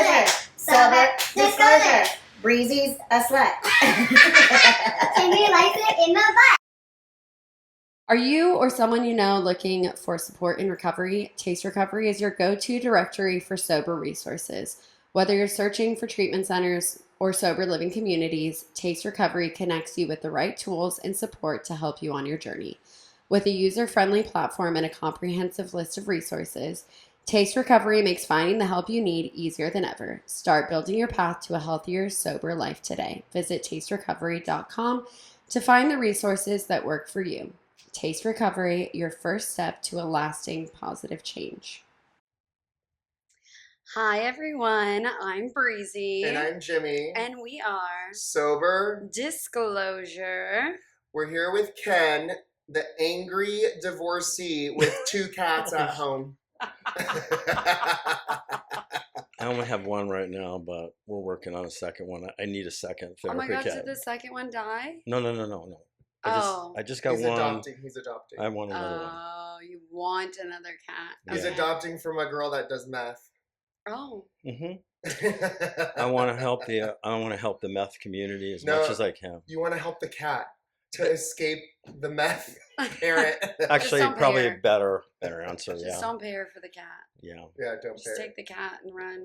disclosure. Sober disclosure. Breezy's a slut. Jimmy likes it in the butt. Are you or someone you know looking for support in recovery? Taste Recovery is your go-to directory for sober resources. Whether you're searching for treatment centers or sober living communities, Taste Recovery connects you with the right tools and support to help you on your journey. With a user-friendly platform and a comprehensive list of resources, Taste Recovery makes finding the help you need easier than ever. Start building your path to a healthier, sober life today. Visit tasterecovery.com to find the resources that work for you. Taste Recovery, your first step to a lasting positive change. Hi, everyone. I'm Breezy. And I'm Jimmy. And we are Sober Disclosure. We're here with Ken, the angry divorcee with 2 cats at home. I only have one right now, but we're working on a second one. I need a second therapy Oh my God, cat. did the second one die? No. I just got He's one. He's adopting. I want another one. Oh, you want another cat. He's Okay. adopting from a girl that does meth. Oh. I want to help the meth community as much as I can. You want to help the cat to escape the meth parent. Actually, probably a better answer. Just don't pay her for the cat. Yeah, don't pay. Just take the cat and run.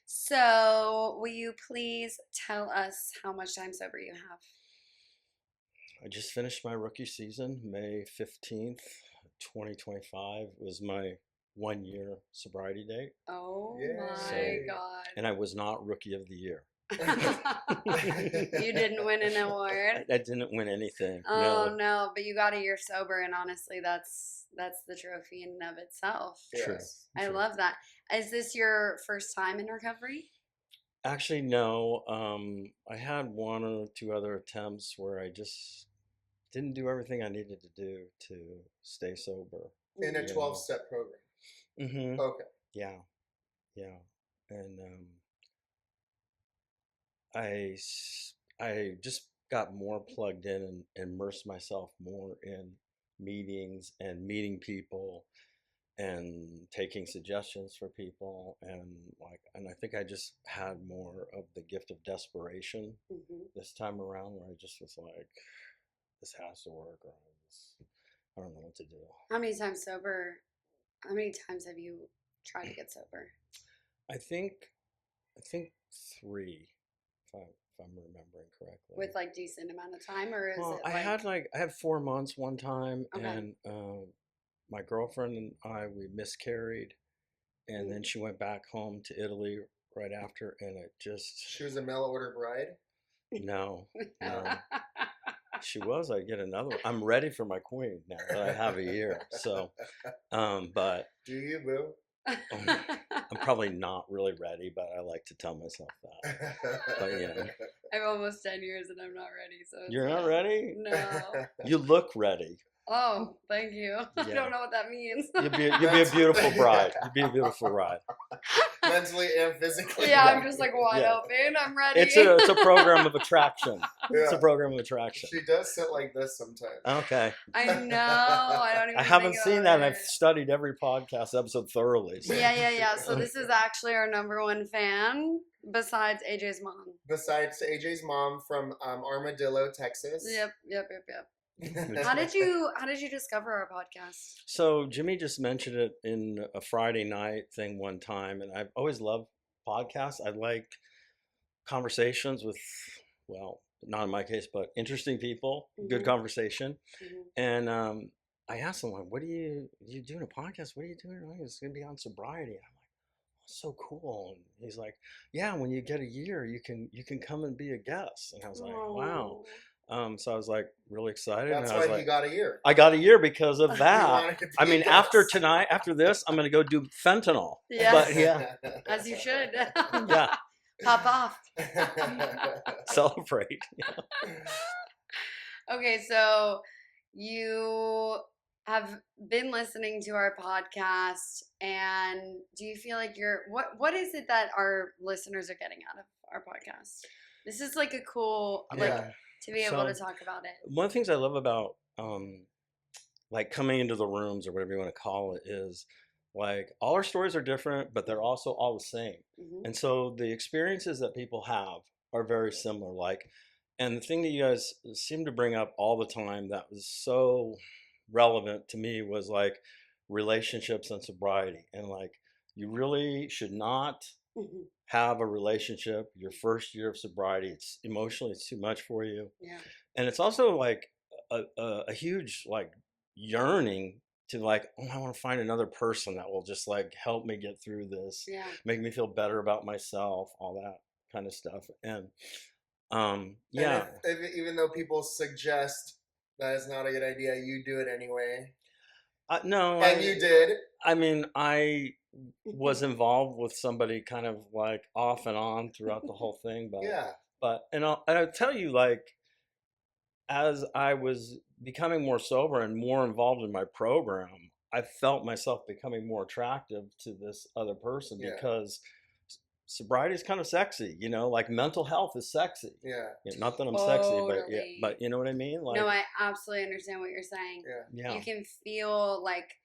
So, will you please tell us how much time sober you have? I just finished my rookie season, May 15th, 2025 was my 1-year sobriety date. Oh Yay. my God. And I was not Rookie of the Year. You didn't win an award? I didn't win anything. Oh no, but you got a year sober, and honestly, that's the trophy in and of itself. True. I love that. Is this your first time in recovery? Actually, no. I had 1 or 2 other attempts where I just didn't do everything I needed to do to stay sober. In a 12-step program. Mm-hmm. Okay. Yeah. And I just got more plugged in and immersed myself more in meetings and meeting people and taking suggestions for people, and I think I just had more of the gift of desperation this time around, where I just was like, this has to work, or I don't know what to do. How many times have you tried to get sober? I think 3, if I'm remembering correctly. With decent amount of time, or is it I had 4 months one time, Okay. and my girlfriend and I, we miscarried, and then she went back home to Italy right after, and it just... She was a mail order bride? No. She was. I get another one. I'm ready for my queen now that I have a year. So, but... Do you, boo? I'm probably not really ready, but I like to tell myself that. But yeah. I'm almost 10 years and I'm not ready. So You're not ready? No. You look ready. Oh, thank you. Yeah. I don't know what that means. You'd be a beautiful bride. You'd be a beautiful bride. Mentally and physically. Yeah, I'm just wide open. I'm ready. It's a program of attraction. Yeah. It's a program of attraction. She does sit like this sometimes. Okay. I know. I don't even. I haven't seen that, and I've studied every podcast episode thoroughly. So. Yeah. So this is actually our #1 fan, besides AJ's mom. Besides AJ's mom from Armadillo, Texas. Yep. How did you discover our podcast? So Jimmy just mentioned it in a Friday night thing one time, and I've always loved podcasts. I like conversations with, well, not in my case, but interesting people, good conversation. And I asked him, like, what are you doing a podcast? What are you doing? It's going to be on sobriety. And I'm like, oh, so cool. And he's like, yeah, when you get a year, you can come and be a guest. And I was like, wow. So I was like really excited. That's and I was why you got a year. I got a year because of that. I mean, after this, I'm going to go do fentanyl. Yes. But yeah. As you should. Yeah. Pop off. Celebrate. Okay, so you have been listening to our podcast, and do you feel like what is it that our listeners are getting out of our podcast? This is a cool to be able to talk about it. One of the things I love about coming into the rooms, or whatever you want to call it, is all our stories are different, but they're also all the same. And so the experiences that people have are very similar. Like, and the thing that you guys seem to bring up all the time that was so relevant to me was like relationships and sobriety. And like, you really should not have a relationship your first year of sobriety. It's emotionally, it's too much for you. Yeah. And it's also like a huge like yearning to like, oh, I want to find another person that will just like help me get through this, Yeah. make me feel better about myself, all that kind of stuff. And And if, even though people suggest that it's not a good idea, you do it anyway. No, and you did. I mean, I was involved with somebody kind of like off and on throughout the whole thing, but Yeah. And I'll tell you, like, as I was becoming more sober and more involved in my program, I felt myself becoming more attractive to this other person Yeah. because sobriety is kind of sexy, you know, like mental health is sexy. Yeah. Not that I'm sexy, Totally. but you know what I mean? Like, No, I absolutely understand what you're saying. Yeah. You can feel like,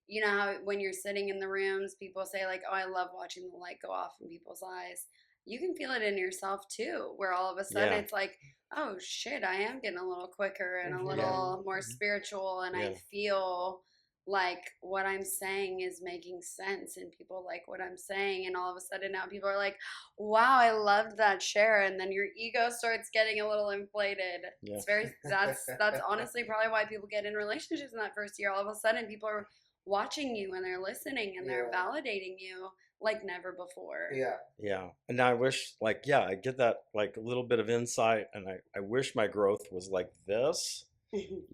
you know how when you're sitting in the rooms, people say like, oh, I love watching the light go off in people's eyes. You can feel it in yourself too, where all of a sudden it's like, oh shit, I am getting a little quicker and a little more spiritual, and I feel like what I'm saying is making sense and people like what I'm saying, and all of a sudden now people are like, wow, I loved that share, and then your ego starts getting a little inflated. It's very that's honestly probably why people get in relationships in that first year. All of a sudden people are watching you and they're listening and they're validating you like never before. Yeah. And now I wish, like, I get that, like, a little bit of insight, and I wish my growth was like this,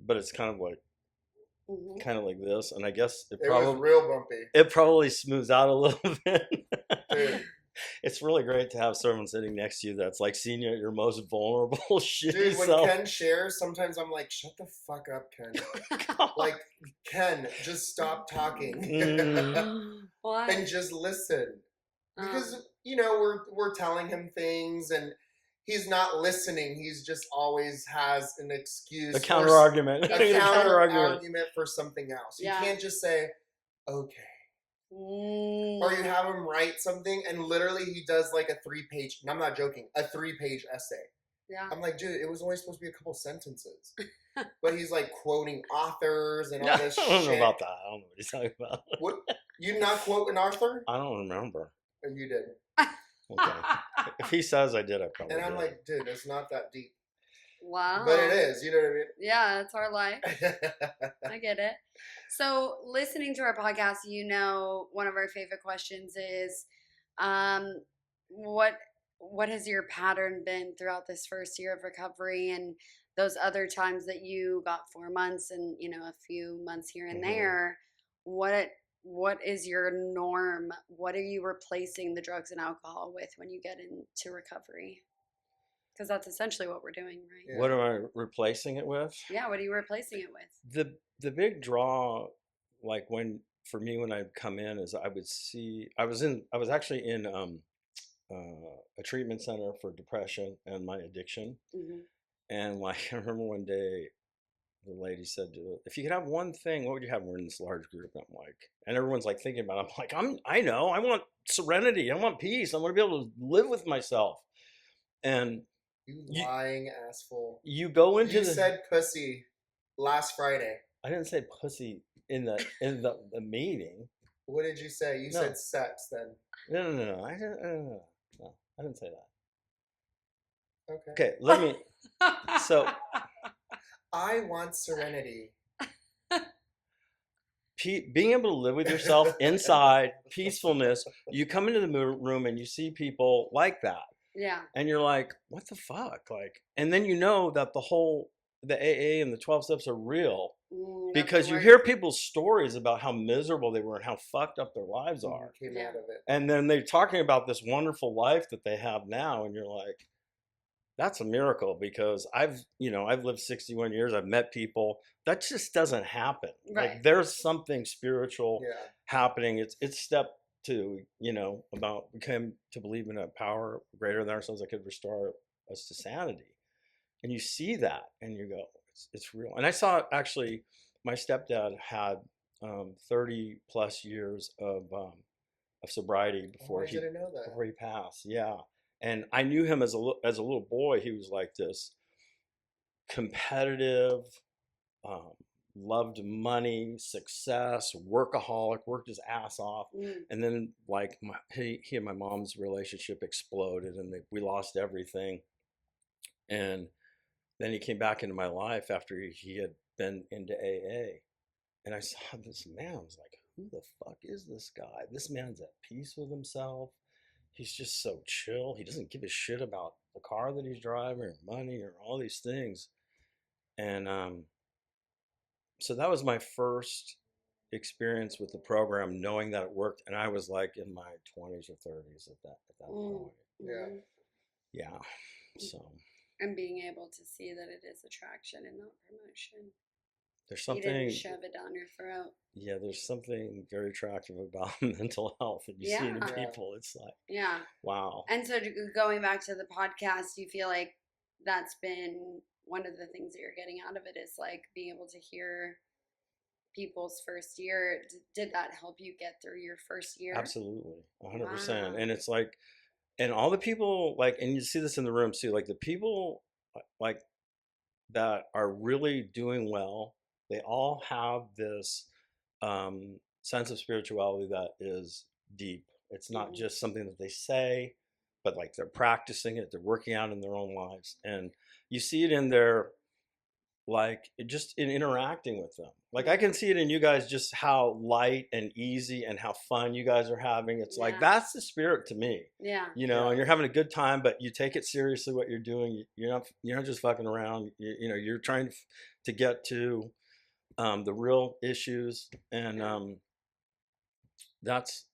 but it's kind of like, this, and I guess it probably was real bumpy. It probably smooths out a little bit. Dude. It's really great to have someone sitting next to you that's like seeing you at your most vulnerable, shitty Dude, when self. Ken shares, sometimes I'm like, shut the fuck up, Ken. Like, Ken, just stop talking. Why? And just listen. Because, you know, we're telling him things and he's not listening. He's just always has an excuse. A counter argument. A counter argument for something else. You can't just say, okay. Or you have him write something and literally he does like a 3-page, and I'm not joking, a 3-page essay. Yeah. I'm like, dude, it was only supposed to be a couple sentences. But he's like quoting authors and all this shit. I don't know about that. I don't know what he's talking about. What? You not quote an author? I don't remember. Oh, you did. Okay. If he says I did, I probably And I'm did. like, dude, it's not that deep. Wow. But it is, you know what I mean? Yeah, it's our life. I get it. So, listening to our podcast, you know, one of our favorite questions is, what has your pattern been throughout this first year of recovery, and those other times that you got 4 months and, you know, a few months here and there? What is your norm? What are you replacing the drugs and alcohol with when you get into recovery? Because that's essentially what we're doing, right? Yeah. What am I replacing it with? Yeah, what are you replacing it with? The big draw, like for me when I'd come in, is I would see I was actually in a treatment center for depression and my addiction, and like I remember one day the lady said, if you could have one thing, what would you have? We're in this large group, and I'm like, and everyone's like thinking about it. I'm like, I know, I want serenity, I want peace, I want to be able to live with myself. And you lying asshole. You go into You said pussy last Friday. I didn't say pussy in the meeting. What did you say? You said sex then. No. I didn't say that. Okay. Let me. So. I want serenity. Being able to live with yourself inside, peacefulness. You come into the room and you see people like that. Yeah. And you're like, what the fuck? Like, and then you know that the AA and the 12 steps are real. Because you hear people's stories about how miserable they were and how fucked up their lives are. Came out of it. And then they're talking about this wonderful life that they have now, and you're like, that's a miracle, because I've lived 61 years, I've met people. That just doesn't happen. Right. Like, there's something spiritual happening. It's step 2, about we came to believe in a power greater than ourselves that could restore us to sanity. And you see that and you go, it's real. And I saw, actually, my stepdad had 30 plus years of of sobriety before I didn't know that. before he passed. Yeah, and I knew him as a little boy. He was like this competitive, um, loved money, success, workaholic, worked his ass off, and then like he and my mom's relationship exploded, and we lost everything. And then he came back into my life after he had been into AA, and I saw this man. I was like, who the fuck is this guy? This man's at peace with himself. He's just so chill. He doesn't give a shit about the car that he's driving or money or all these things. And so that was my first experience with the program, knowing that it worked. And I was like in my 20s or 30s at that point. Yeah. Yeah. So. And being able to see that it is attraction and not promotion. There's something. You didn't shove it down your throat. Yeah, there's something very attractive about mental health that you see in people. It's like, wow. And so going back to the podcast, you feel like that's been one of the things that you're getting out of it is like being able to hear people's first year. Did that help you get through your first year? Absolutely, 100%. Wow. And it's like, and all the people like, and you see this in the room too, like the people like that are really doing well, they all have this sense of spirituality that is deep. It's not just something that they say, but like they're practicing it, they're working out in their own lives. And you see it in their, like, just in interacting with them. Like I can see it in you guys, just how light and easy and how fun you guys are having. It's like, that's the spirit to me. Yeah. You know, and you're having a good time, but you take it seriously what you're doing. You're not just fucking around. You know, you're trying to get to the real issues, and that's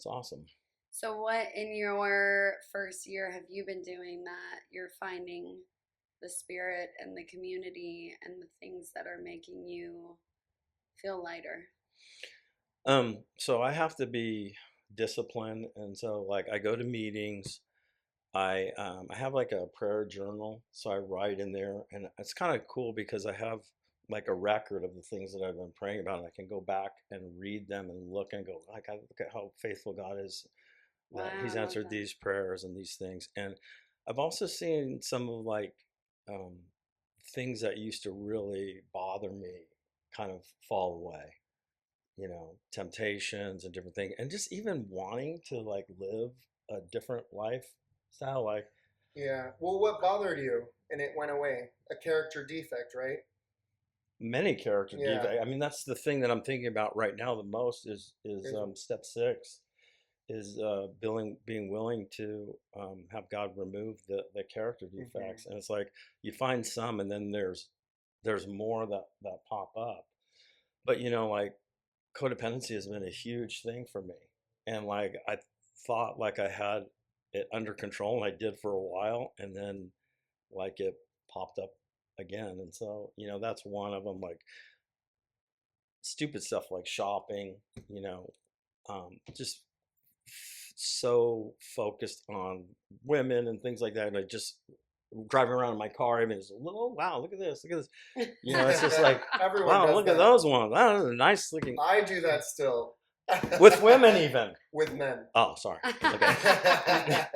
awesome. So what in your first year have you been doing that you're finding the spirit and the community and the things that are making you feel lighter? So I have to be disciplined, and so like I go to meetings. I have like a prayer journal, so I write in there, and it's kind of cool because I have like a record of the things that I've been praying about, and I can go back and read them and look and go, like, I look at how faithful God is, that He's answered these prayers and these things. And I've also seen some of like things that used to really bother me kind of fall away, you know, temptations and different things, and just even wanting to like live a different lifestyle. Like, yeah. Well, what bothered you and it went away? A character defect, right? Many character defects. I mean, that's the thing that I'm thinking about right now the most is step 6 is being willing to have God remove the character defects. And it's like you find some, and then there's more that pop up. But you know, like codependency has been a huge thing for me, and like I thought like I had it under control, and I did for a while, and then like it popped up again. And so, you know, that's one of them. Like stupid stuff like shopping, you know, just so focused on women and things like that, and I just driving around in my car, I mean, it's a little, wow, look at this, you know, it's just like, wow, look at those ones, that is a nice looking. I do that still. With women, even with men. Oh, sorry. Okay.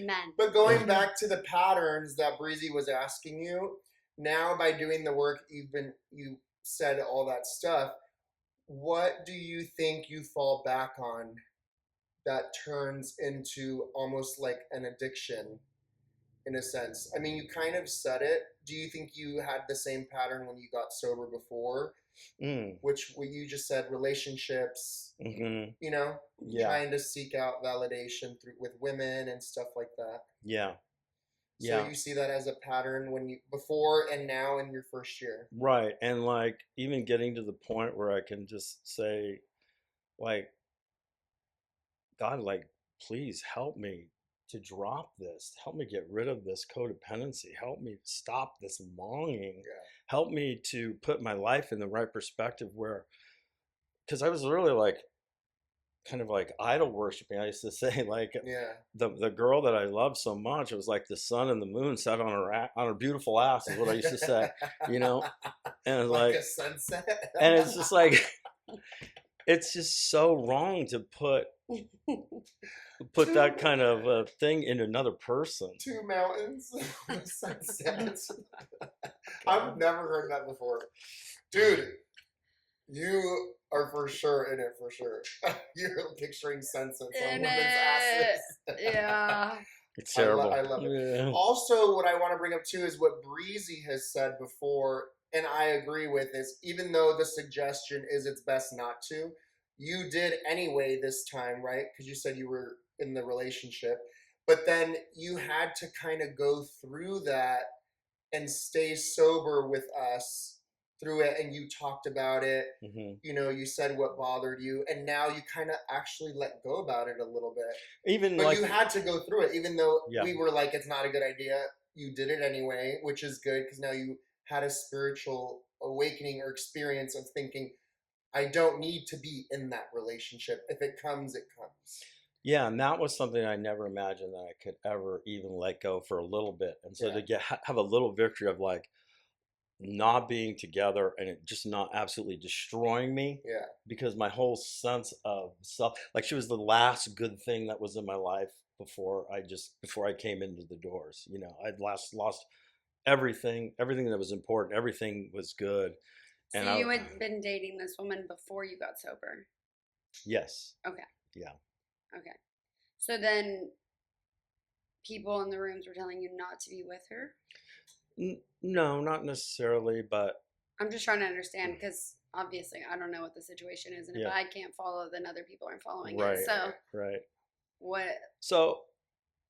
Men. But going back to the patterns that Breezy was asking you, now by doing the work, you said all that stuff. What do you think you fall back on that turns into almost like an addiction, in a sense? I mean, you kind of said it. Do you think you had the same pattern when you got sober before? Which what you just said, relationships, you know, trying to seek out validation with women and stuff like that. So you see that as a pattern when you before and now in your first year. Right. And like even getting to the point where I can just say, like, God, like, please help me to drop this. Help me get rid of this codependency. Help me stop this longing. Help me to put my life in the right perspective, where, because I was really like, kind of like idol worshiping. I used to say, like, the girl that I loved so much, it was like the sun and the moon sat on her beautiful ass, is what I used to say, you know, and it was like a sunset. And it's just like, it's just so wrong to put that kind of thing in another person. 2 mountains, sunset. I've never heard that before, dude. You are for sure in it, for sure. You're picturing sunsets on women's asses. Yeah. It's terrible. I love it. Yeah. Also, what I want to bring up too is what Breezy has said before, and I agree with, is even though the suggestion is it's best not to, you did anyway this time, right? Because you said you were in the relationship, but then you had to kind of go through that and stay sober with us through it, and you talked about it. Mm-hmm. You know, you said what bothered you, and now you kind of actually let go about it a little bit. Even But like, you had to go through it, even though Yeah. we were like, it's not a good idea. You did it anyway, which is good because now you had a spiritual awakening or experience of thinking, I don't need to be in that relationship. If it comes, it comes. Yeah, and that was something I never imagined that I could ever even let go for a little bit. And so to have a little victory of like not being together and it just not absolutely destroying me. Yeah. Because my whole sense of self, like she was the last good thing that was in my life before I came into the doors. You know, I'd lost everything that was important. Everything was good. So And you had been dating this woman before you got sober? Yes. Okay. Yeah. Okay. So then people in the rooms were telling you not to be with her? No, not necessarily, but I'm just trying to understand because obviously I don't know what the situation is, and if I can't follow, then other people aren't following it. So what? So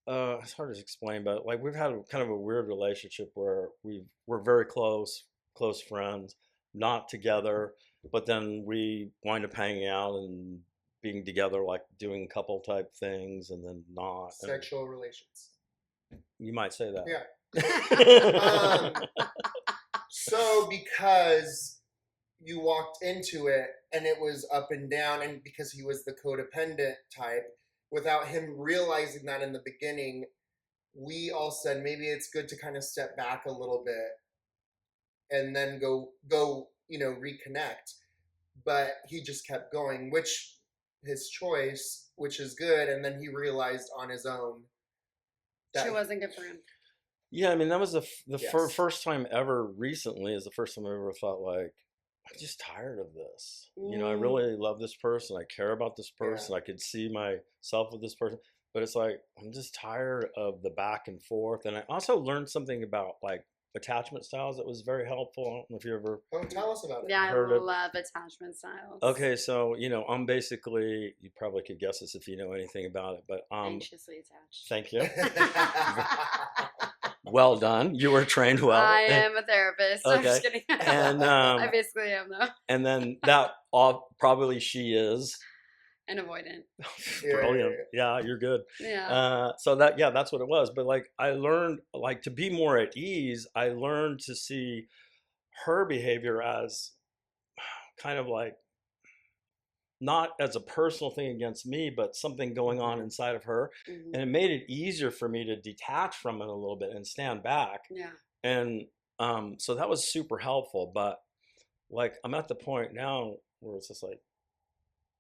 it's hard to explain, but like we've had kind of a weird relationship where we're very close friends, not together, but then we wind up hanging out and being together, like doing couple type things, and then not Sexual relations. You might say that. Yeah. So because you walked into it and it was up and down, and because he was the codependent type, without him realizing that in the beginning, we all said maybe it's good to kind of step back a little bit and then go reconnect. But he just kept going, which his choice, which is good, and then he realized on his own that she wasn't good for him. Yeah, I mean, that was the first time ever recently is the first time I ever thought, like, I'm just tired of this. You know, I really love this person. I care about this person. Yeah. I could see myself with this person. But it's like, I'm just tired of the back and forth. And I also learned something about, like, attachment styles that was very helpful. I don't know if you ever... Oh, tell us about it. Yeah, I love attachment styles. Okay, so, you know, I'm basically... You probably could guess this if you know anything about it, but... anxiously attached. Thank you. Well done. You were trained well. I am a therapist. Okay. I'm just kidding. And I basically am, though. And then that probably she is. And avoidant. Brilliant. Yeah, you're good. Yeah. So that's what it was. But like I learned like to be more at ease. I learned to see her behavior as kind of like not as a personal thing against me, but something going on inside of her. Mm-hmm. And it made it easier for me to detach from it a little bit and stand back. Yeah. And so that was super helpful. But like I'm at the point now where it's just like,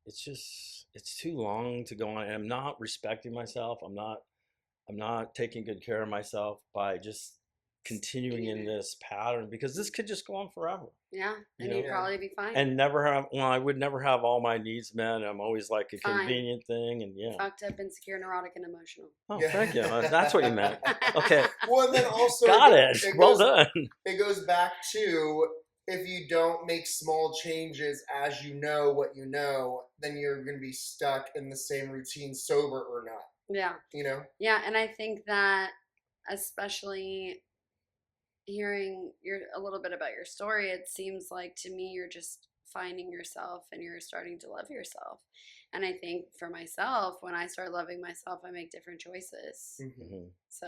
it's too long to go on. And I'm not respecting myself. I'm not taking good care of myself by just continuing in this pattern, because this could just go on forever. Yeah, and you'd probably be fine. And I would never have all my needs met. I'm always like a convenient thing, and fucked up, insecure, neurotic, and emotional. Oh, thank you. That's what you meant. Okay. Well, and then also got it. Well done. It goes back to, if you don't make small changes as you know what you know, then you're going to be stuck in the same routine, sober or not. Yeah. You know? Yeah, and I think that especially hearing a little bit about your story, it seems like to me you're just finding yourself and you're starting to love yourself. And I think for myself, when I start loving myself, I make different choices. Mm-hmm. So.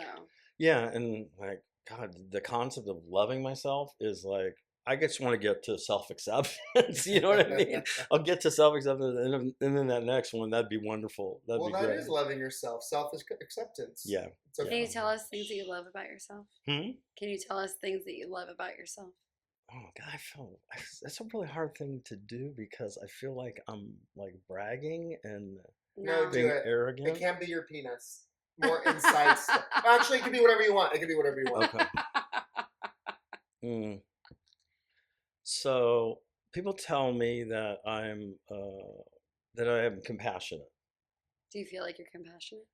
Yeah, and like, God, the concept of loving myself is like, I just want to get to self-acceptance. You know what I mean? I'll get to self-acceptance, and then that next one, that'd be wonderful. That'd be great. That is loving yourself. Self-acceptance. Yeah. Okay. Can you tell us things that you love about yourself? Hmm? Can you tell us things that you love about yourself? Oh God, that's a really hard thing to do because I feel like I'm like bragging and No, do being it. arrogant. It can't be your penis. More inside stuff. Actually, it could be whatever you want. It could be whatever you want. Okay. So people tell me that I am compassionate. Do you feel like you're compassionate?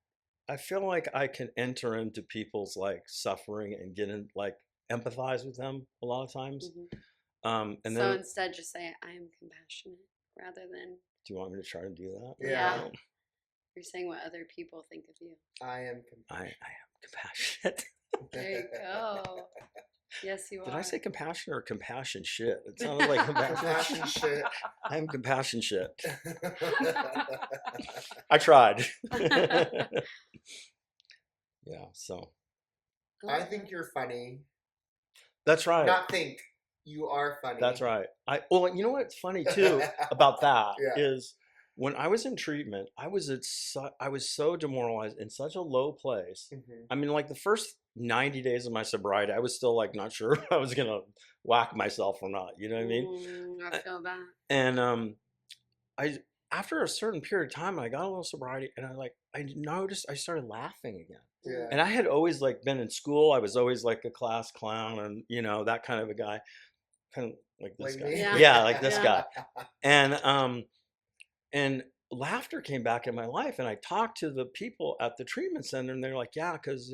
I feel like I can enter into people's like suffering and get in like empathize with them a lot of times. And so then instead just say I am compassionate rather than. Do you want me to try to do that? Yeah. You're saying what other people think of you. I am compassionate. There you go. Yes, you are. Did I say compassion or compassion shit? It sounded like compassion shit. I am compassion shit. I tried. Yeah, so. I think you're funny. That's right. Not think. You are funny. That's right. Well, you know what's funny too about that is when I was in treatment, I was so demoralized in such a low place. I mean, like the first 90 days of my sobriety, I was still like not sure if I was gonna whack myself or not. You know what I mean? I feel that. And after a certain period of time, I got a little sobriety, and I noticed I started laughing again. Yeah. And I had always like been in school. I was always like a class clown, and that kind of a guy, kind of like this guy. Yeah, like this guy. And laughter came back in my life, and I talked to the people at the treatment center, and they're like, yeah, because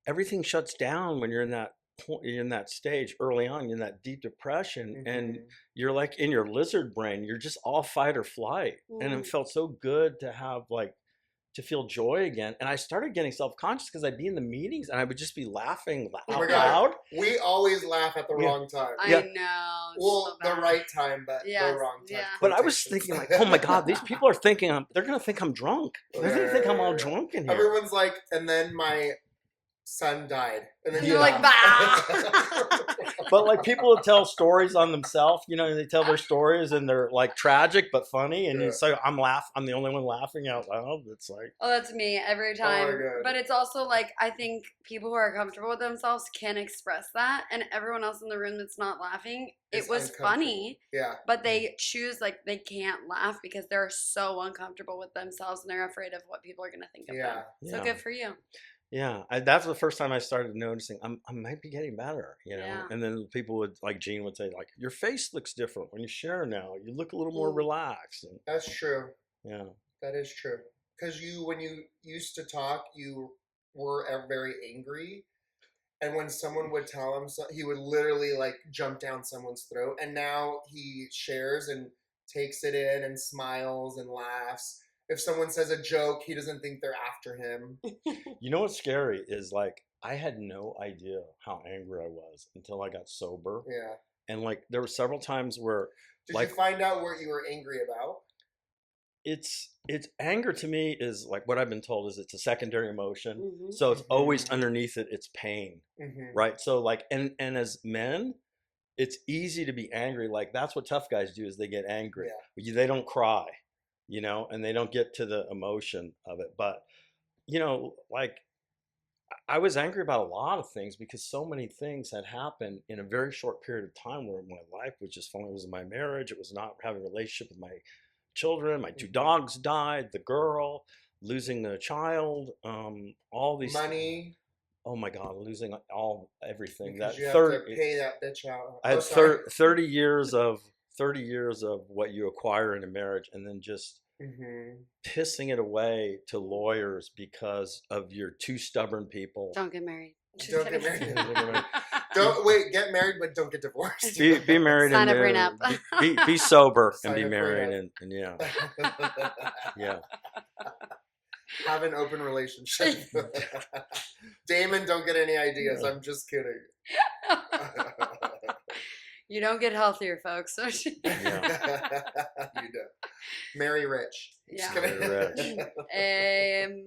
everything shuts down when you're in that point, you're in that stage early on, you're in that deep depression, and you're like in your lizard brain, you're just all fight or flight. And it felt so good to have to feel joy again. And I started getting self-conscious because I'd be in the meetings and I would just be laughing out loud. We always laugh at the wrong time. I know. Well, the right time, but the wrong time. Yeah. But I was thinking like, oh my God, these people are thinking they're going to think I'm drunk. They're going to think I'm all drunk in here. Everyone's like, and then my son died. And then you're like, bah! But like people would tell stories on themselves, they tell their stories and they're like tragic but funny, and it's like I'm the only one laughing out loud. It's like, oh, that's me every time. But it's also like I think people who are comfortable with themselves can express that, and everyone else in the room that's not laughing, it was funny. Yeah. But they choose they can't laugh because they're so uncomfortable with themselves and they're afraid of what people are going to think of them. So good for you. Yeah, that's the first time I started noticing I might be getting better, And then people would, like Gene would say, like, your face looks different when you share now. You look a little more relaxed. And, that's true. Yeah. That is true. Because when you used to talk, you were very angry. And when someone would tell him, he would literally like jump down someone's throat. And now he shares and takes it in and smiles and laughs. If someone says a joke, he doesn't think they're after him. You know what's scary is like I had no idea how angry I was until I got sober. Yeah. And like there were several times where Did you find out what you were angry about? It's anger to me is like what I've been told is it's a secondary emotion. So it's always underneath it, it's pain. Right? So like and as men, it's easy to be angry. Like that's what tough guys do is they get angry. Yeah. They don't cry. And they don't get to the emotion of it. But, like I was angry about a lot of things because so many things had happened in a very short period of time where my life was just falling. It was my marriage. It was not having a relationship with my children. My 2 dogs died, the girl, losing a child, all these money. Oh my God, losing everything. Because you have to pay that bitch out. I had 30 years of what you acquire in a marriage, and then just pissing it away to lawyers because of your 2 stubborn people. Don't get married. Don't get married. Get married, but don't get divorced. Be married. Sign a prenup. Be sober and be married, and yeah. Yeah. Have an open relationship. Damon, don't get any ideas. I'm just kidding. You don't get healthier, folks. Yeah. You do. Marry rich. Yeah. Marry rich. Amen.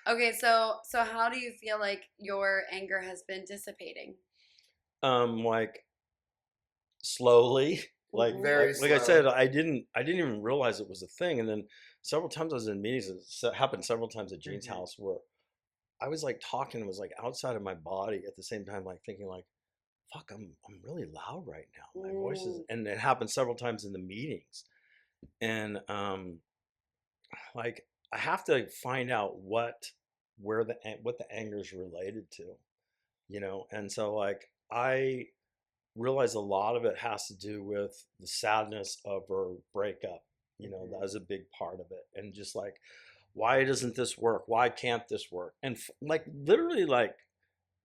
Okay, so how do you feel like your anger has been dissipating? Like slowly. Like very like I said, I didn't even realize it was a thing. And then several times I was in meetings. It happened several times at Gene's house where I was like talking, it was like outside of my body at the same time, like thinking like, fuck, I'm really loud right now. My voice is, and it happened several times in the meetings. And like I have to find out what the anger is related to, you know. And so like I realize a lot of it has to do with the sadness of her breakup. You know, that was a big part of it. And just like, why doesn't this work? Why can't this work? And like literally like,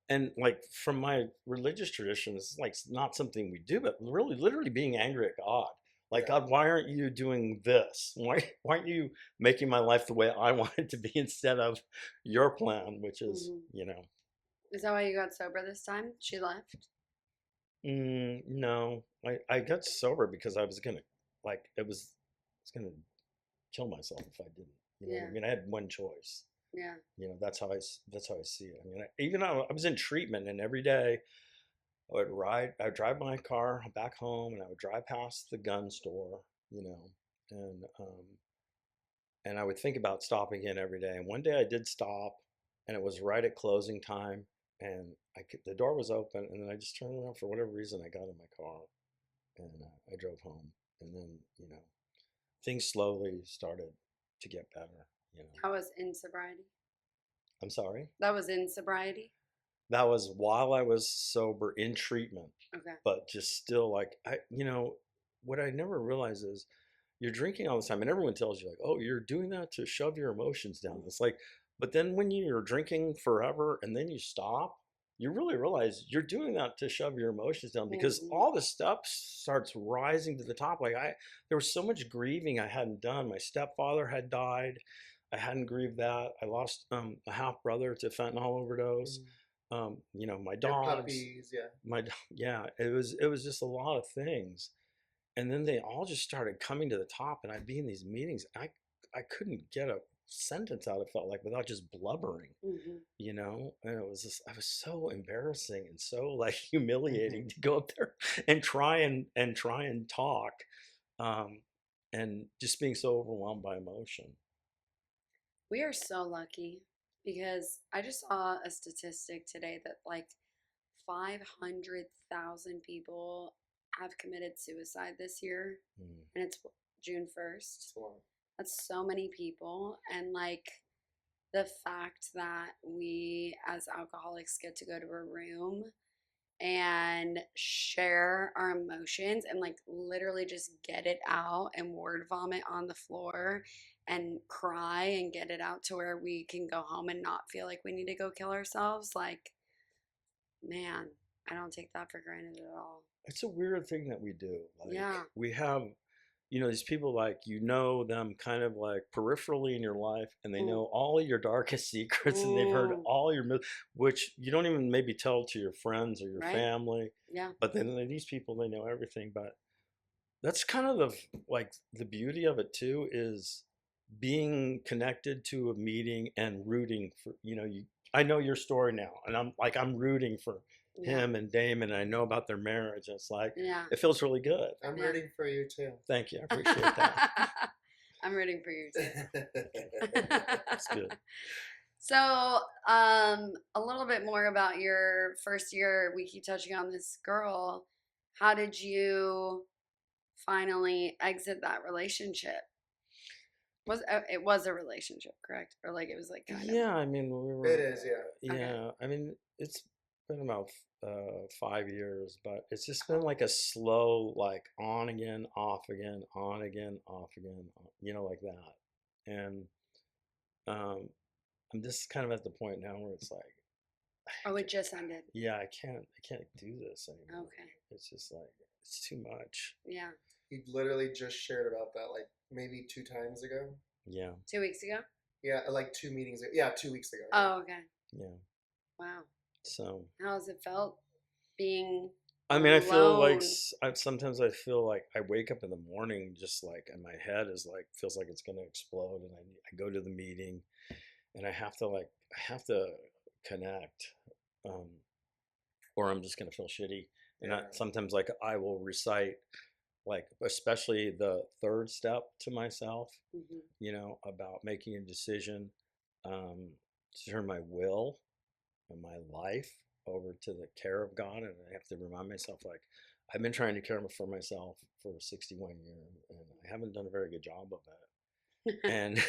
and like from my religious tradition, it's like not something we do, but really literally being angry at God. Like, God, why aren't you doing this? Why aren't you making my life the way I want it to be instead of your plan, which is, you know. Is that why you got sober this time? She left? No, I got sober because I was gonna, like, I was gonna kill myself if I didn't. You know what I mean? I had one choice. Yeah. You know, that's how I see it. I mean, even though I was in treatment, and every day I would drive my car back home, and I would drive past the gun store, you know, and I would think about stopping in every day. And one day I did stop, and it was right at closing time, and the door was open, and then I just turned around for whatever reason. I got in my car, and I drove home, and then, you know, things slowly started to get better. You know. That was in sobriety? I'm sorry? That was in sobriety? That was while I was sober in treatment. Okay. But just still like, you know, what I never realized is you're drinking all the time, and everyone tells you like, oh, you're doing that to shove your emotions down. It's like, but then when you're drinking forever and then you stop, you really realize you're doing that to shove your emotions down, because all the stuff starts rising to the top. Like there was so much grieving I hadn't done. My stepfather had died. I hadn't grieved that. I lost a half brother to fentanyl overdose. You know, my dogs, your puppies, it was just a lot of things. And then they all just started coming to the top, and I'd be in these meetings. I couldn't get a sentence out, it felt like, without just blubbering, you know. And it was just, I was so embarrassing and so like humiliating to go up there and try and talk, and just being so overwhelmed by emotion. We are so lucky, because I just saw a statistic today that like 500,000 people have committed suicide this year, and it's June 1st. That's so many people. And like the fact that we as alcoholics get to go to a room and share our emotions and like literally just get it out and word vomit on the floor and cry and get it out to where we can go home and not feel like we need to go kill ourselves. Like, man, I don't take that for granted at all. It's a weird thing that we do. Like, we have, you know, these people, like, you know them kind of like peripherally in your life, and they know all of your darkest secrets, and they've heard all your, which you don't even maybe tell to your friends or your family. Yeah. But then these people, they know everything. But that's kind of the beauty of it too, is being connected to a meeting and rooting for, you know, I know your story now, and I'm rooting for him and Damon, and I know about their marriage. It's like, it feels really good. I'm rooting for you too. Thank you. I appreciate that. I'm rooting for you too. That's good. So, a little bit more about your first year. We keep touching on this girl. How did you finally exit that relationship? It was a relationship, correct? Or like it was like kind of. Yeah, I mean, we were. It is, yeah. Okay. I mean, it's been about 5 years, but it's just been like a slow, like on again, off again, on again, off again, you know, like that. And I'm just kind of at the point now where it's like, Oh, it just ended. yeah, I can't do this anymore. Okay. It's just like, it's too much. Yeah. He literally just shared about that like maybe 2 times ago. Yeah. 2 weeks ago? Yeah, like 2 meetings ago. Yeah, 2 weeks ago. Oh, okay. Yeah. Wow. So. How has it felt being I mean, I feel like alone? sometimes I feel like I wake up in the morning just like, and my head is like, feels like it's going to explode. And I go to the meeting, and I have to connect, or I'm just going to feel shitty. And sometimes like I will recite, like, especially the third step to myself, you know, about making a decision, to turn my will and my life over to the care of God, and I have to remind myself, like, I've been trying to care for myself for 61 years, and I haven't done a very good job of it. And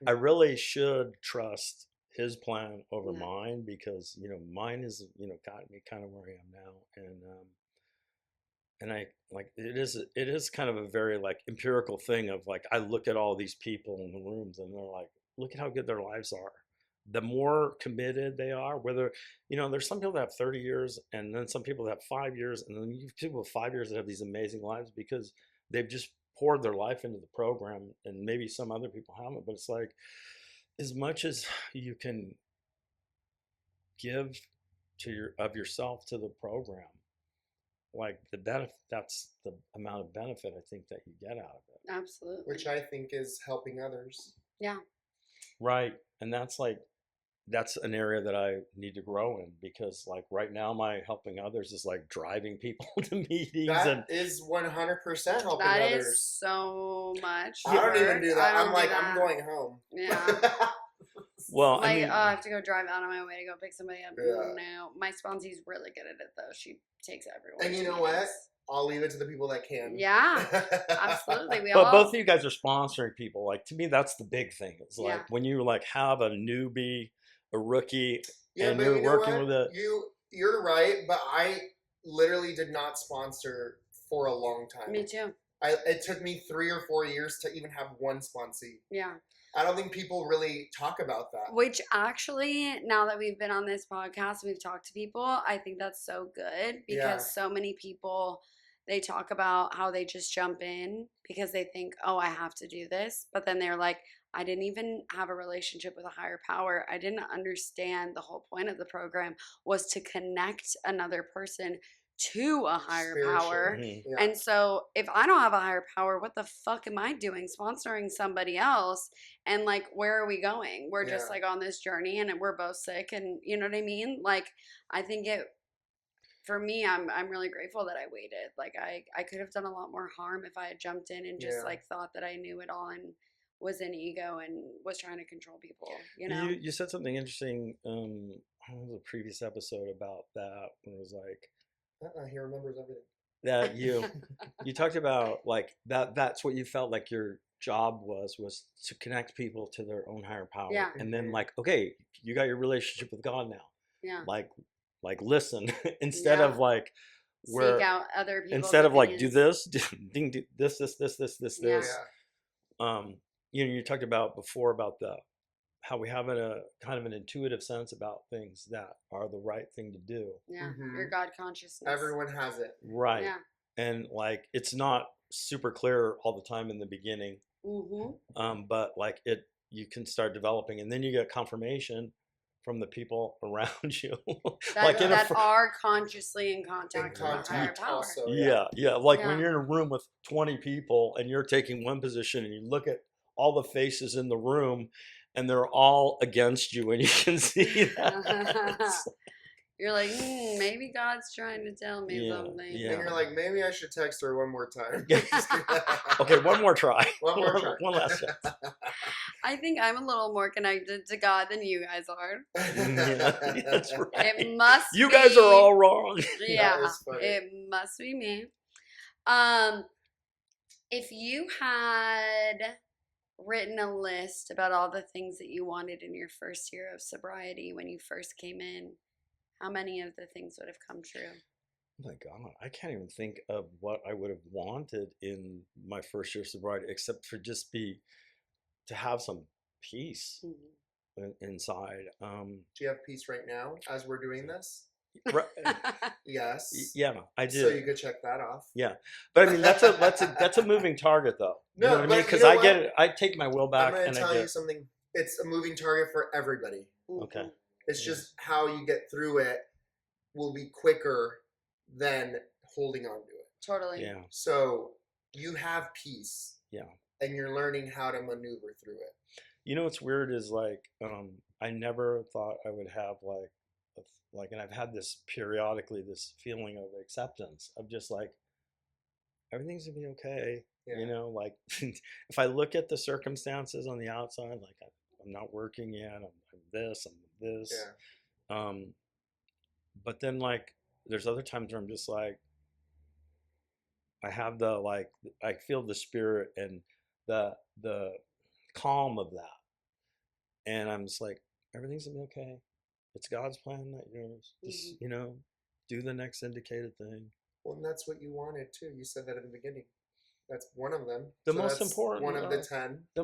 I really should trust his plan over mine, because mine is got me kind of where I am now, and I like it is kind of a very like empirical thing of like, I look at all these people in the rooms and they're like, look at how good their lives are. The more committed they are, whether there's some people that have 30 years, and then some people that have 5 years, and then you have people with 5 years that have these amazing lives because they've just poured their life into the program, and maybe some other people haven't. But it's like, as much as you can give of yourself to the program, like that's the amount of benefit I think that you get out of it. Absolutely. Which I think is helping others. Yeah. Right. And that's an area that I need to grow in, because like right now my helping others is like driving people to meetings. That is 100% helping that others. Is so much. I don't even do that. I'm like, that. I'm going home. Yeah. Well, like, I mean, I have to go drive out of my way to go pick somebody up. Yeah. No, my sponsee's really good at it though. She takes everyone. And you know what? I'll leave it to the people that can. Yeah, absolutely. But both of you guys are sponsoring people. Like, to me, that's the big thing. It's like when you like have a newbie, a rookie, and you're working with it. You're right, but I literally did not sponsor for a long time. Me too. It took me 3 or 4 years to even have one sponsee. Yeah. I don't think people really talk about that. Which actually, now that we've been on this podcast and we've talked to people, I think that's so good, because so many people, they talk about how they just jump in because they think, oh, I have to do this. But then they're like, I didn't even have a relationship with a higher power. I didn't understand the whole point of the program was to connect another person to a higher power. Mm-hmm. And so if I don't have a higher power, what the fuck am I doing sponsoring somebody else? And like, where are we going? We're just like on this journey and we're both sick, and you know what I mean? Like, I think for me, I'm really grateful that I waited. Like I could have done a lot more harm if I had jumped in and just like thought that I knew it all and was an ego and was trying to control people, You said something interesting on the previous episode about that, when it was like, he remembers everything. That you talked about like that's what you felt like your job was to connect people to their own higher power. Yeah. And then like, okay, you got your relationship with God now. Yeah. Like listen, instead of like seek out other people. Instead of like, do this, do this. Yeah. You talked about before about how we have a kind of an intuitive sense about things that are the right thing to do. Yeah, Mm-hmm. your God consciousness. Everyone has it. Right. Yeah. And like, it's not super clear all the time in the beginning. Mm-hmm. But like you can start developing, and then you get confirmation from the people around you. that are consciously in contact with a higher power. Also, yeah. Like when you're in a room with 20 people and you're taking one position and you look at all the faces in the room and they're all against you, and you can see that. You're like, maybe God's trying to tell me something. Yeah. And you're like, maybe I should text her one more time. Okay, one more try. One more try. One last chance. I think I'm a little more connected to God than you guys are. Yeah, that's right. It must You be, guys are all wrong. Yeah, it must be me. If you had written a list about all the things that you wanted in your first year of sobriety when you first came in, how many of the things would have come true? Oh my God, I can't even think of what I would have wanted in my first year of sobriety, except for just to have some peace inside. Do you have peace right now as we're doing this? Right. Yes. Yeah, I do. So you could check that off. Yeah, but I mean that's a moving target though. You know what I mean? Because I get it. I take my will back. I'm going to tell you something. It's a moving target for everybody. Okay. It's just how you get through it will be quicker than holding on to it. Totally. Yeah. So you have peace. Yeah. And you're learning how to maneuver through it. You know what's weird is like I never thought I would have and I've had this periodically, this feeling of acceptance of just like everything's gonna be okay. Yeah. You know, like if I look at the circumstances on the outside, like I'm not working yet, I'm this. Yeah. but then like there's other times where I'm just like, I have the like, I feel the spirit and the calm of that, and I'm just like, everything's gonna be okay. It's God's plan, not yours. Just do the next indicated thing. Well, and that's what you wanted too. You said that in the beginning. That's one of them. The most important one of the 10. The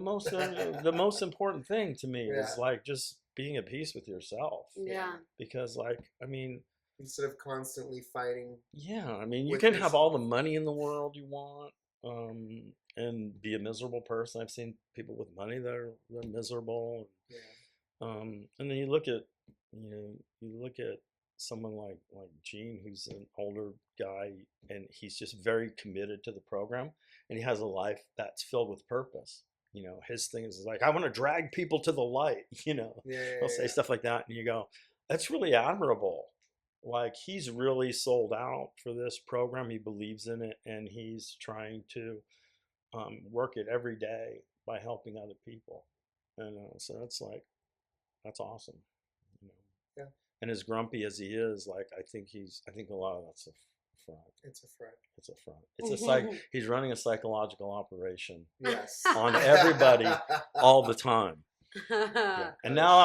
most important thing to me is like just being at peace with yourself. Yeah. Because like, I mean, instead of constantly fighting. Yeah, I mean, you can have all the money in the world you want, and be a miserable person. I've seen people with money that are miserable. Yeah. And then you look at someone like Gene, who's an older guy, and he's just very committed to the program, and he has a life that's filled with purpose. His thing is like, I want to drag people to the light. He'll say stuff like that, and you go, that's really admirable. Like, he's really sold out for this program. He believes in it, and he's trying to work it every day by helping other people. And so that's awesome. Yeah. And as grumpy as he is, like, I think a lot of that's a front. It's a front. It's a front. He's running a psychological operation. Yes. On everybody all the time. Yeah. And now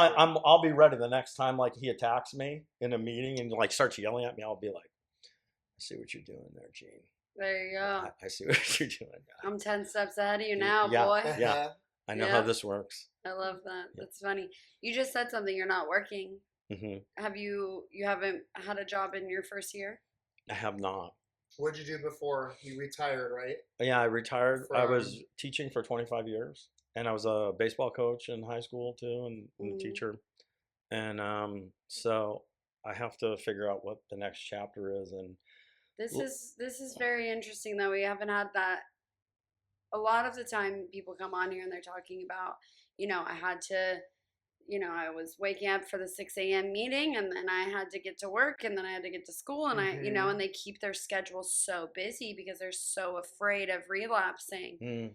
I'll be ready the next time like he attacks me in a meeting and like starts yelling at me. I'll be like, I see what you're doing there, Gene. There you go. I see what you're doing. I'm 10 steps ahead of you now, yeah, boy. Yeah, I know how this works. I love that. That's funny. You just said something. You're not working. Mm-hmm. You haven't had a job in your first year? I have not. What'd you do before? You retired, right? Yeah, I retired. I was teaching for 25 years. And I was a baseball coach in high school too, and a teacher. And so I have to figure out what the next chapter is. And this is very interesting though. We haven't had that. A lot of the time, people come on here and they're talking about, I had to, I was waking up for the 6 a.m. meeting, and then I had to get to work, and then I had to get to school, and and they keep their schedule so busy because they're so afraid of relapsing.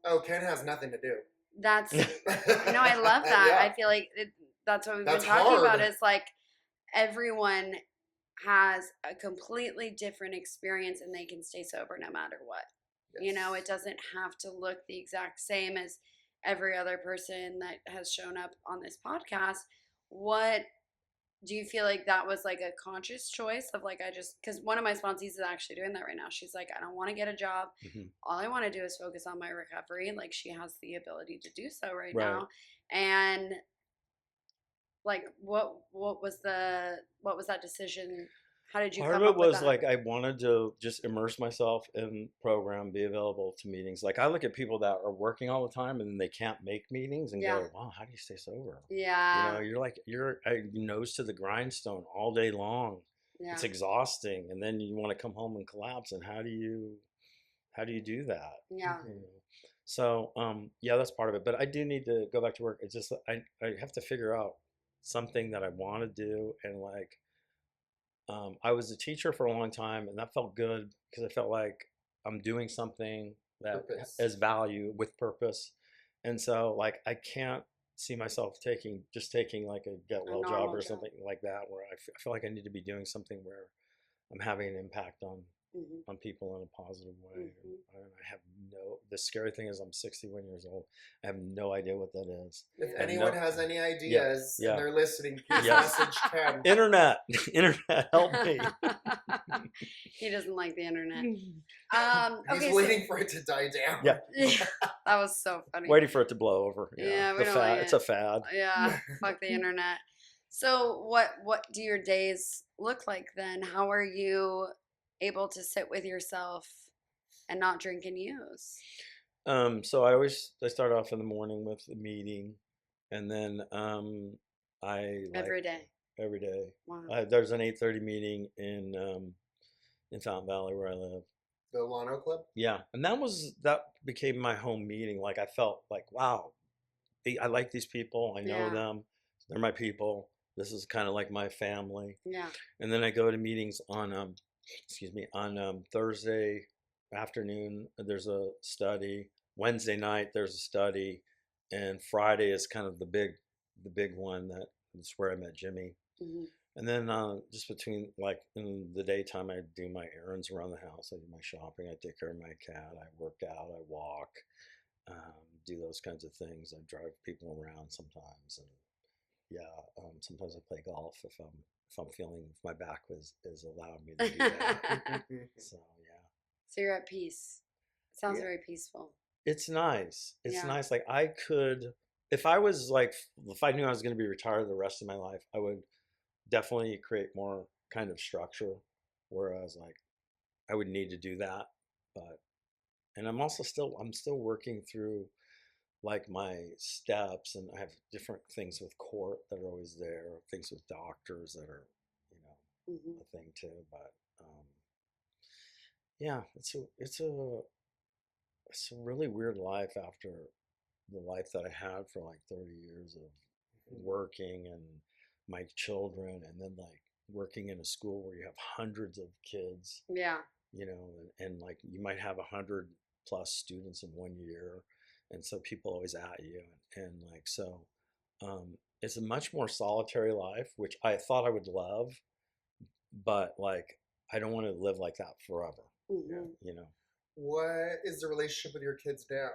Oh, Ken has nothing to do. That's, I love that. Yeah. I feel like that's what we've been talking about. Is like everyone has a completely different experience and they can stay sober no matter what. Yes. It doesn't have to look the exact same as every other person that has shown up on this podcast. What do you feel like that was like a conscious choice of like, because one of my sponsees is actually doing that right now. She's like, I don't want to get a job. All I want to do is focus on my recovery. Like, she has the ability to do so right now. And like, what was that decision? How did you Part come of up it was with that? like, I wanted to just immerse myself in program, be available to meetings. Like, I look at people that are working all the time and then they can't make meetings and go, wow, how do you stay sober? Yeah. You're nose to the grindstone all day long. Yeah. It's exhausting. And then you want to come home and collapse. And how do you do that? Yeah. So, that's part of it. But I do need to go back to work. It's just, I have to figure out something that I want to do. And like, I was a teacher for a long time, and that felt good because I felt like I'm doing something that has value with purpose. And so like, I can't see myself taking like a get well job or something like that, where I feel like I need to be doing something where I'm having an impact on people in a positive way. The scary thing is I'm 61 years old. I have no idea what that is. If anyone has any ideas and they're listening, please message Ken. Internet, help me. He doesn't like the internet. He's waiting for it to die down. Yeah. That was so funny. Waiting for it to blow over. Yeah, we don't like it. It's a fad. Yeah, fuck the internet. So what do your days look like then? How are you able to sit with yourself and not drink and use? So I start off in the morning with a meeting, and then every day. Wow. There's an 8:30 meeting in Fountain Valley where I live. The Lano Club? Yeah, and that became my home meeting. Like, I felt like, wow, I like these people. I know them. They're my people. This is kind of like my family. Yeah. And then I go to meetings on Thursday afternoon. There's a study. Wednesday night there's a study, and Friday is kind of the big one. That's where I met Jimmy. And then just between, like, in the daytime, I do my errands around the house. I do my shopping. I take care of my cat. I work out. I walk. Do those kinds of things. I drive people around sometimes, and sometimes I play golf if I'm feeling, if my back is allowed me to do that. So yeah. So you're at peace. It sounds very peaceful. It's nice. It's nice. Like I could, if I knew I was going to be retired the rest of my life, I would definitely create more kind of structure. Whereas like I would need to do that, and I'm still working through like my steps, and I have different things with court that are always there, things with doctors that are, a thing too. But yeah, it's a really weird life after the life that I had for like 30 years of working and my children, and then like working in a school where you have hundreds of kids. Yeah. And like you might have 100+ students in 1 year. And so people always at you, and like, so it's a much more solitary life, which I thought I would love, but like, I don't want to live like that forever. What is the relationship with your kids now?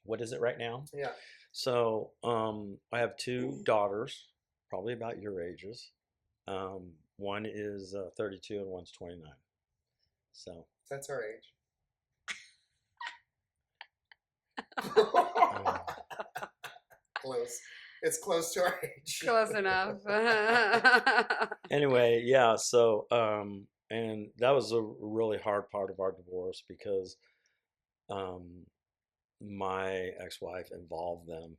What is it right now? Yeah. So I have 2 daughters, probably about your ages. One is 32 and one's 29. So that's our age. Close. It's close to our age. Close enough. Anyway, yeah. So, and that was a really hard part of our divorce because my ex-wife involved them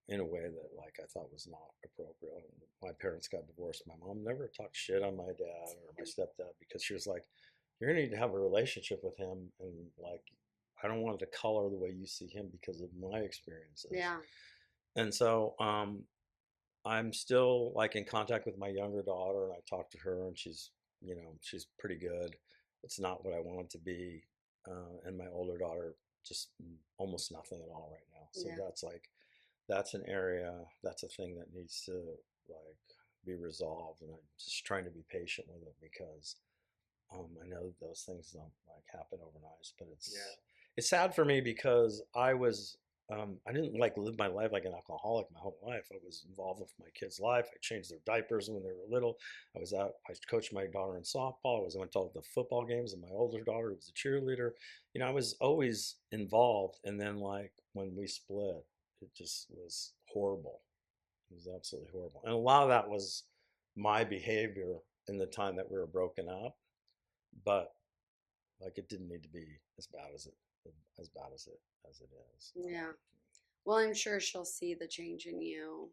in a way that like I thought was not appropriate. My parents got divorced. My mom never talked shit on my dad or my stepdad because she was like, "You're gonna need to have a relationship with him, and like, I don't want it to color the way you see him because of my experiences." Yeah. And so I'm still like in contact with my younger daughter, and I talk to her, and she's pretty good. It's not what I want it to be. And my older daughter, just almost nothing at all right now. So that's an area, that's a thing that needs to like be resolved. And I'm just trying to be patient with it because I know those things don't like happen overnight, but it's sad for me because I didn't like live my life like an alcoholic my whole life. I was involved with my kids' life. I changed their diapers when they were little. I coached my daughter in softball. I went to all the football games, and my older daughter was a cheerleader. I was always involved. And then like when we split, it just was horrible. It was absolutely horrible. And a lot of that was my behavior in the time that we were broken up. But like it didn't need to be as bad as it is. Yeah. Well, I'm sure she'll see the change in you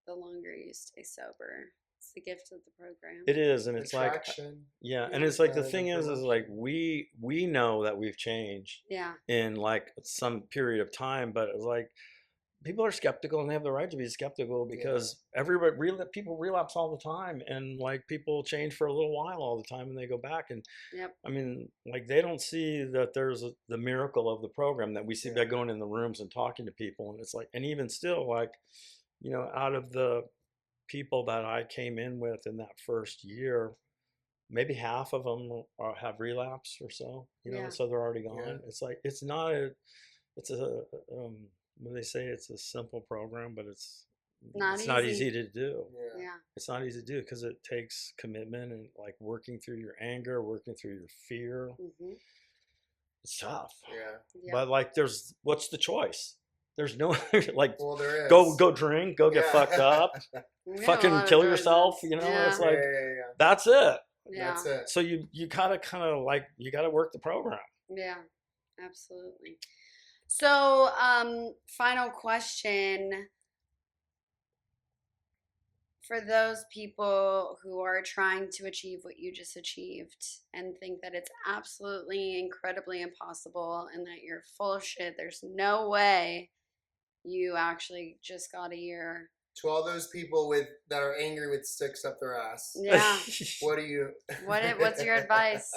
the longer you stay sober. It's the gift of the program. It is, and it's Attraction. like, yeah, and it's like the thing is like we know that we've changed. Yeah. In like some period of time, but it's like people are skeptical, and they have the right to be skeptical because people relapse all the time, and like people change for a little while all the time, and they go back. And I mean, like they don't see that there's the miracle of the program that we see by going in the rooms and talking to people. And it's like, and even still, like, out of the people that I came in with in that first year, maybe half of them have relapsed or so, so they're already gone. Yeah. It's like, it's when they say it's a simple program, but it's not easy to do. Yeah. It's not easy to do because it takes commitment and like working through your anger, working through your fear. Mm-hmm. It's tough. Yeah. But like, what's the choice? There's no like, well, there is. Go drink, go get fucked up, fucking kill yourself. It's like that's it. Yeah. That's it. So you gotta kind of like you gotta work the program. Yeah, absolutely. So, final question for those people who are trying to achieve what you just achieved and think that it's absolutely incredibly impossible and that you're full of shit. There's no way you actually just got a year. To all those people that are angry with sticks up their ass. Yeah. What's your advice?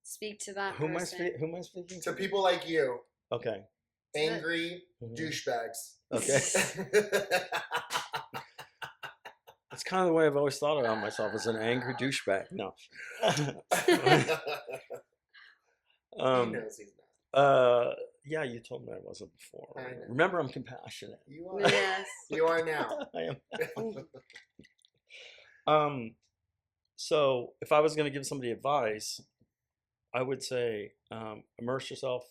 Speak to that Who person. Who am I speaking to? People like you. Okay. Angry douchebags. Okay. It's kind of the way I've always thought about myself, as an angry douchebag. No. He knows he's not. Yeah, you told me I wasn't before. I know. Remember, I'm compassionate. You are. Yes. You are now. I am. So if I was going to give somebody advice, I would say immerse yourself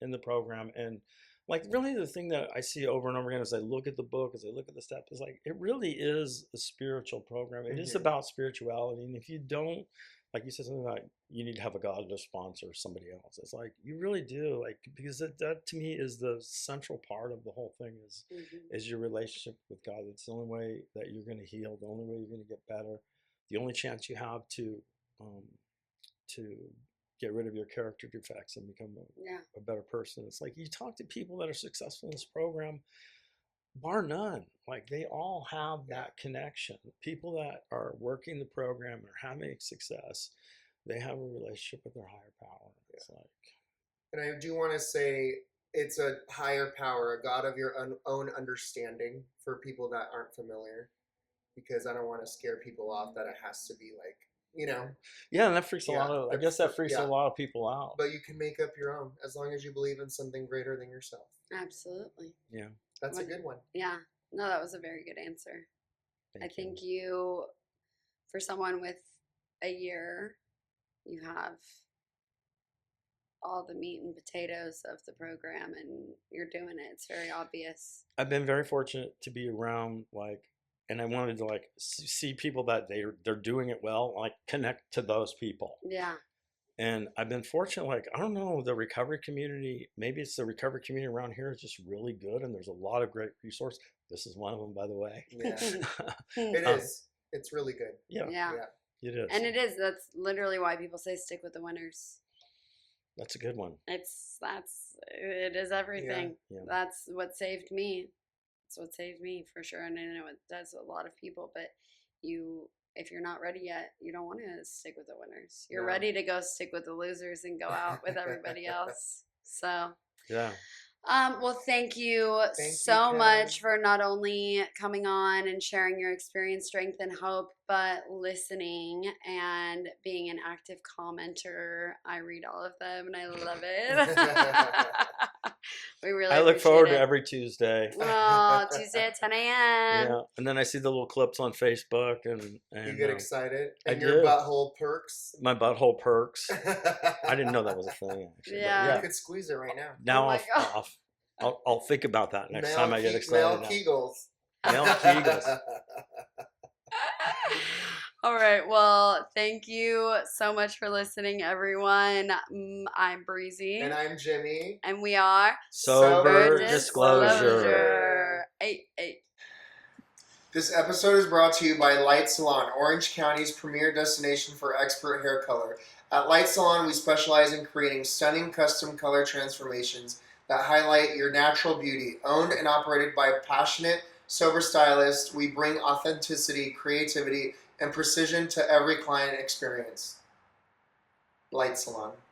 in the program. And like really the thing that I see over and over again as I look at the book, as I look at the steps, is like it really is a spiritual program. It is about spirituality. And if you don't, like you said something like you need to have a God to sponsor somebody else. It's like you really do, like, because that to me is the central part of the whole thing is your relationship with God. It's the only way that you're going to heal, the only way you're going to get better, the only chance you have to get rid of your character defects and become a better person. It's like you talk to people that are successful in this program, bar none, like they all have that connection. People that are working the program or having success, they have a relationship with their higher power. It's like, and I do want to say it's a higher power, a God of your own understanding for people that aren't familiar, because I don't want to scare people off that it has to be like, you know. Yeah, and that freaks a lot of, I guess that freaks a lot of people out. But you can make up your own as long as you believe in something greater than yourself. Absolutely. Yeah. That's a good one. Yeah. No, that was a very good answer. I think you, for someone with a year, you have all the meat and potatoes of the program and you're doing it. It's very obvious. I've been very fortunate to be around, like, and I wanted to like see people that they're doing it well, like connect to those people. Yeah. And I've been fortunate, like, I don't know, the recovery community, maybe it's the recovery community around here is just really good. And there's a lot of great resources. This is one of them, by the way. Yeah. It is. It's really good. Yeah. Yeah. It is. And it is. That's literally why people say stick with the winners. That's a good one. It is everything. Yeah. That's what saved me. It's what saved me for sure. And I know it does a lot of people, but if you're not ready yet, you don't want to stick with the winners. You're ready to go stick with the losers and go out with everybody else. So, yeah. Well, thank you so much for not only coming on and sharing your experience, strength, and hope, but listening and being an active commenter. I read all of them and I love it. We really I look forward to it. every Tuesday. Oh, Tuesday at 10 a.m. Yeah, and then I see the little clips on Facebook, and you get excited. And I your do. butthole perks. My butthole perks. I didn't know that was a thing. Actually. Yeah. You could squeeze it right now. Now I'll think about that next time I get excited. Male Kegels. Male Kegels. All right. Well, thank you so much for listening, everyone. I'm Breezy. And I'm Jimmy. And we are Sober Disclosure. 8-8. This episode is brought to you by Light Salon, Orange County's premier destination for expert hair color. At Light Salon, we specialize in creating stunning custom color transformations that highlight your natural beauty. Owned and operated by passionate, sober stylists, we bring authenticity, creativity, and precision to every client experience. Light Salon.